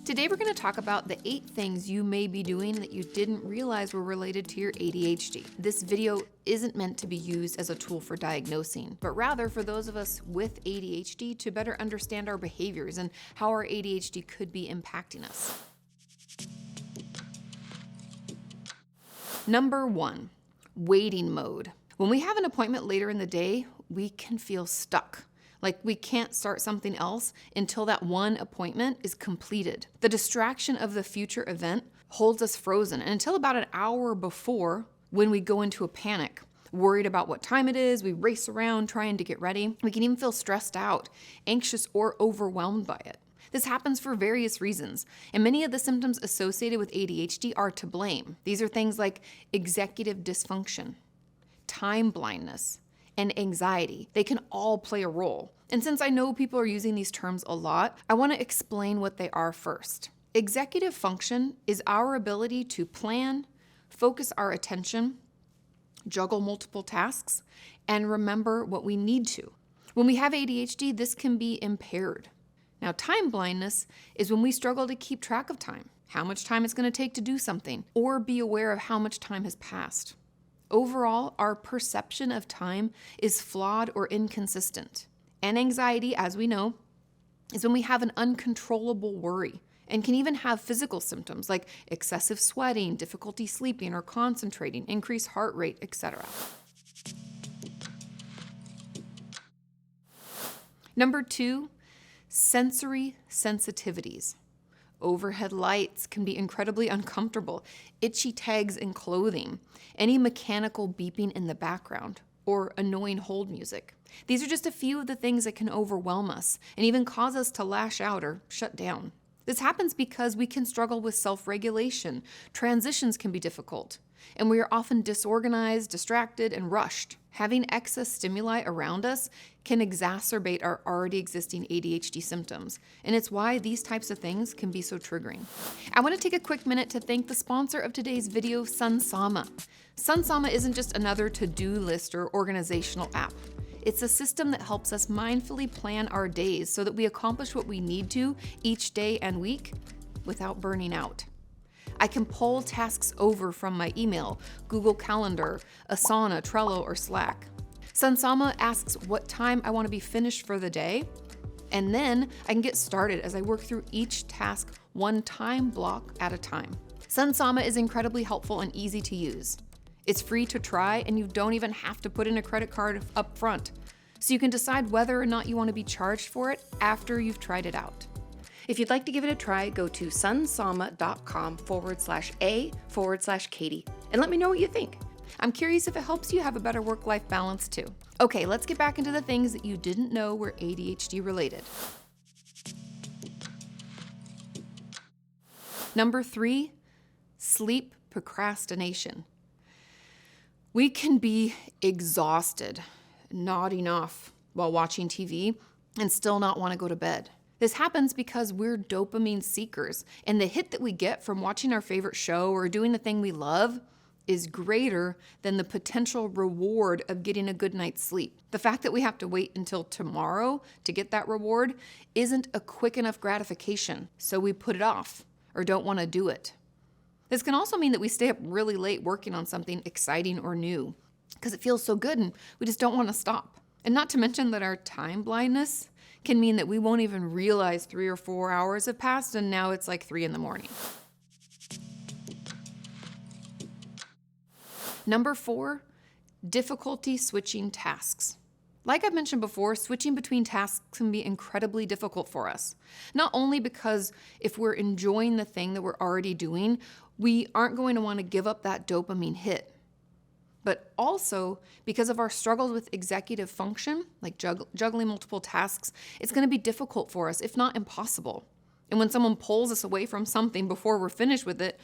Today we're going to talk about the 8 things you may be doing that you didn't realize were related to your ADHD. This video isn't meant to be used as a tool for diagnosing, but rather for those of us with ADHD to better understand our behaviors and how our ADHD could be impacting us. Number 1, waiting mode. When we have an appointment later in the day, we can feel stuck. Like we can't start something else until that one appointment is completed. The distraction of the future event holds us frozen, and until about an hour before, when we go into a panic, worried about what time it is, we race around trying to get ready. We can even feel stressed out, anxious, or overwhelmed by it. This happens for various reasons, and many of the symptoms associated with ADHD are to blame. These are things like executive dysfunction, time blindness, and anxiety. They can all play a role. And since I know people are using these terms a lot, I want to explain what they are first. Executive function is our ability to plan, focus our attention, juggle multiple tasks, and remember what we need to. When we have ADHD, this can be impaired. Now, time blindness is when we struggle to keep track of time, how much time it's going to take to do something, or be aware of how much time has passed. Overall, our perception of time is flawed or inconsistent. And anxiety, as we know, is when we have an uncontrollable worry and can even have physical symptoms like excessive sweating, difficulty sleeping or concentrating, increased heart rate, etc. Number 2, sensory sensitivities. Overhead lights can be incredibly uncomfortable, itchy tags in clothing, any mechanical beeping in the background, or annoying hold music. These are just a few of the things that can overwhelm us and even cause us to lash out or shut down. This happens because we can struggle with self-regulation, transitions can be difficult, and we are often disorganized, distracted, and rushed. Having excess stimuli around us can exacerbate our already existing ADHD symptoms, and it's why these types of things can be so triggering. I want to take a quick minute to thank the sponsor of today's video, Sunsama. Sunsama isn't just another to-do list or organizational app. It's a system that helps us mindfully plan our days so that we accomplish what we need to each day and week without burning out. I can pull tasks over from my email, Google Calendar, Asana, Trello, or Slack. Sunsama asks what time I want to be finished for the day, and then I can get started as I work through each task one time block at a time. Sunsama is incredibly helpful and easy to use. It's free to try, and you don't even have to put in a credit card up front, so you can decide whether or not you want to be charged for it after you've tried it out. If you'd like to give it a try, go to sunsama.com/a/Kati and let me know what you think. I'm curious if it helps you have a better work-life balance too. Okay, let's get back into the things that you didn't know were ADHD related. Number 3, sleep procrastination. We can be exhausted, nodding off while watching TV, and still not want to go to bed. This happens because we're dopamine seekers, and the hit that we get from watching our favorite show or doing the thing we love is greater than the potential reward of getting a good night's sleep. The fact that we have to wait until tomorrow to get that reward isn't a quick enough gratification, so we put it off or don't want to do it. This can also mean that we stay up really late working on something exciting or new because it feels so good and we just don't want to stop. And not to mention that our time blindness can mean that we won't even realize 3 or 4 hours have passed and now it's like 3 a.m. Number 4, difficulty switching tasks. Like I've mentioned before, switching between tasks can be incredibly difficult for us. Not only because if we're enjoying the thing that we're already doing, we aren't going to want to give up that dopamine hit, but also because of our struggles with executive function, like juggling multiple tasks, it's going to be difficult for us, if not impossible. And when someone pulls us away from something before we're finished with it,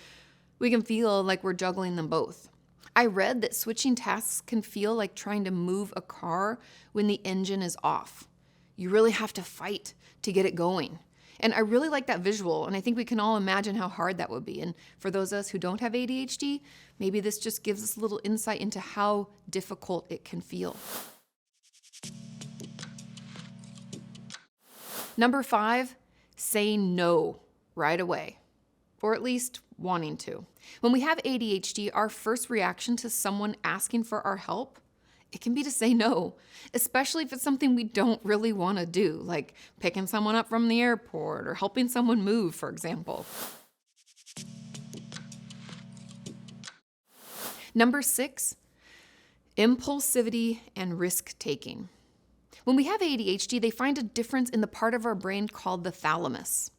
we can feel like we're juggling them both. I read that switching tasks can feel like trying to move a car when the engine is off. You really have to fight to get it going. And I really like that visual, and I think we can all imagine how hard that would be. And for those of us who don't have ADHD, maybe this just gives us a little insight into how difficult it can feel. Number 5, saying no right away, or at least wanting to. When we have ADHD, our first reaction to someone asking for our help, it can be to say no, especially if it's something we don't really want to do, like picking someone up from the airport or helping someone move, for example. Number 6, impulsivity and risk-taking. When we have ADHD, they find a difference in the part of our brain called the thalamus.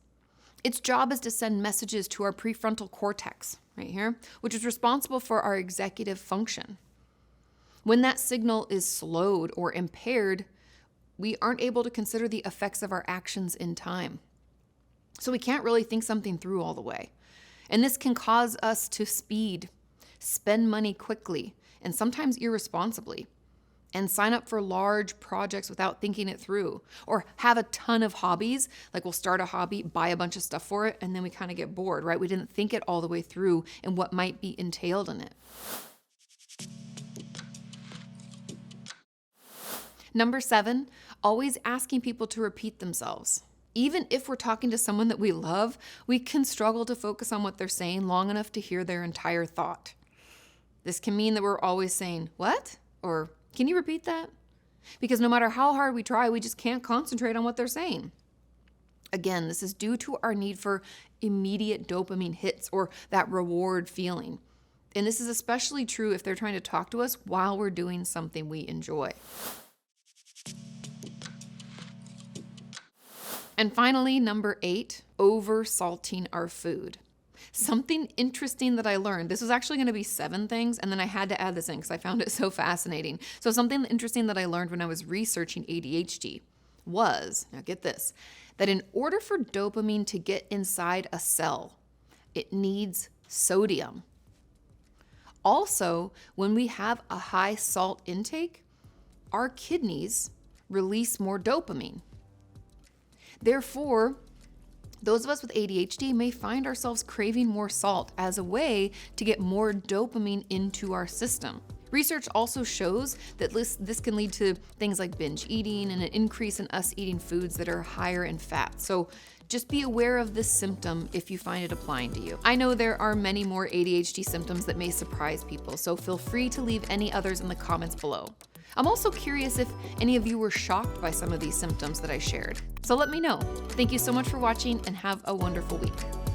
Its job is to send messages to our prefrontal cortex, right here, which is responsible for our executive function. When that signal is slowed or impaired, we aren't able to consider the effects of our actions in time. So we can't really think something through all the way. And this can cause us to speed, spend money quickly, and sometimes irresponsibly, and sign up for large projects without thinking it through, or have a ton of hobbies, like we'll start a hobby, buy a bunch of stuff for it, and then we kind of get bored, right? We didn't think it all the way through and what might be entailed in it. Number 7, always asking people to repeat themselves. Even if we're talking to someone that we love, we can struggle to focus on what they're saying long enough to hear their entire thought. This can mean that we're always saying, "What?" or "Can you repeat that?" Because no matter how hard we try, we just can't concentrate on what they're saying. Again, this is due to our need for immediate dopamine hits or that reward feeling. And this is especially true if they're trying to talk to us while we're doing something we enjoy. And finally, number 8, oversalting our food. Something interesting that I learned, this was actually going to be 7 things, and then I had to add this in because I found it so fascinating. So something interesting that I learned when I was researching ADHD was, now get this, that in order for dopamine to get inside a cell, it needs sodium. Also, when we have a high salt intake, our kidneys release more dopamine. Therefore, those of us with ADHD may find ourselves craving more salt as a way to get more dopamine into our system. Research also shows that this can lead to things like binge eating and an increase in us eating foods that are higher in fat. So just be aware of this symptom if you find it applying to you. I know there are many more ADHD symptoms that may surprise people, so feel free to leave any others in the comments below. I'm also curious if any of you were shocked by some of these symptoms that I shared. So let me know. Thank you so much for watching and have a wonderful week.